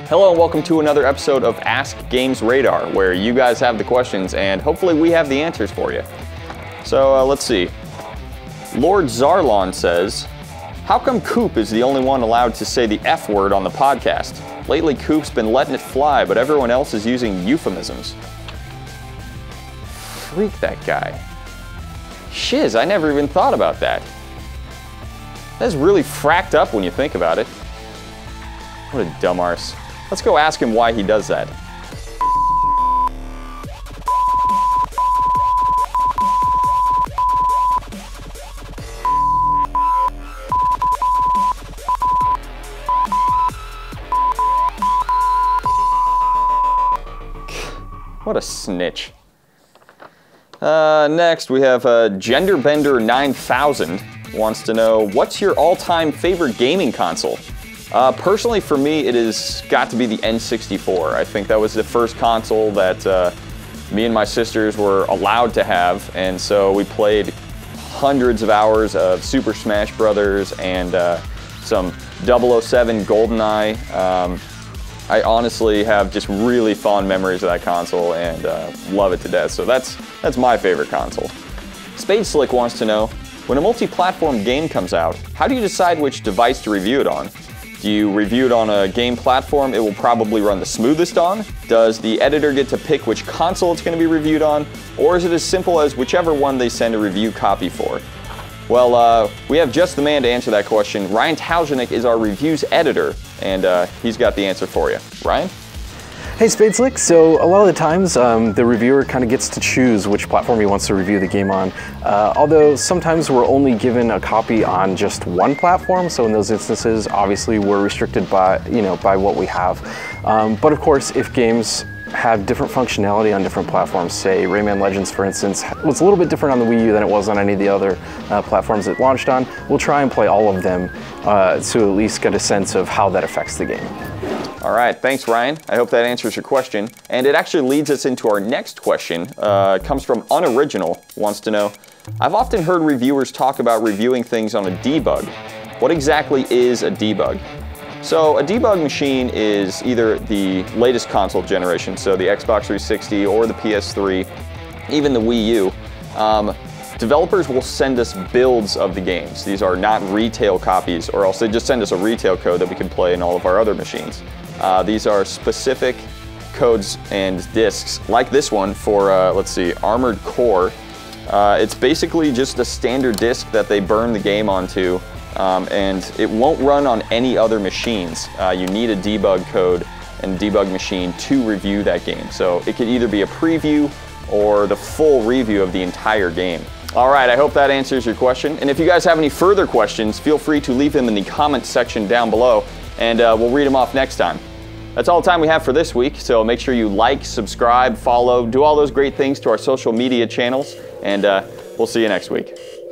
Hello and welcome to another episode of Ask GamesRadar, where you guys have the questions and hopefully we have the answers for you. So let's see. LordZarlon says, how come Coop is the only one allowed to say the F word on the podcast? Lately Coop's been letting it fly, but everyone else is using euphemisms. Freak that guy. Shiz, I never even thought about that. That's really fracked up when you think about it. What a dumb arse. Let's go ask him why he does that. What a snitch. Next we have GenderBender9000 wants to know, what's your all-time favorite gaming console? Personally, for me, it has got to be the N64. I think that was the first console that me and my sisters were allowed to have, and so we played hundreds of hours of Super Smash Brothers and some 007 GoldenEye. I honestly have just really fond memories of that console and love it to death. So that's my favorite console. SpadesSlick wants to know, when a multi-platform game comes out, how do you decide which device to review it on? Do you review it on a game platform it will probably run the smoothest on? Does the editor get to pick which console it's going to be reviewed on? Or is it as simple as whichever one they send a review copy for? Well, we have just the man to answer that question. Ryan Taujanik is our reviews editor, and he's got the answer for you. Ryan? Hey SpadesSlick, so a lot of the times the reviewer kind of gets to choose which platform he wants to review the game on. Although sometimes we're only given a copy on just one platform, so in those instances obviously we're restricted by, by what we have. But of course, if games have different functionality on different platforms, say Rayman Legends for instance was a little bit different on the Wii U than it was on any of the other platforms it launched on, we'll try and play all of them to at least get a sense of how that affects the game. All right, thanks Ryan. I hope that answers your question. And it actually leads us into our next question. It comes from Unoriginal, wants to know, I've often heard reviewers talk about reviewing things on a debug. What exactly is a debug? So a debug machine is either the latest console generation, so the Xbox 360 or the PS3, even the Wii U. Developers will send us builds of the games. These are not retail copies, or else they just send us a retail code that we can play in all of our other machines. These are specific codes and discs, like this one for, let's see, Armored Core. It's basically just a standard disc that they burn the game onto, and it won't run on any other machines. You need a debug code and debug machine to review that game. So it could either be a preview or the full review of the entire game. All right, I hope that answers your question. And if you guys have any further questions, feel free to leave them in the comments section down below, and we'll read them off next time. That's all the time we have for this week, so make sure you like, subscribe, follow, do all those great things to our social media channels, and we'll see you next week.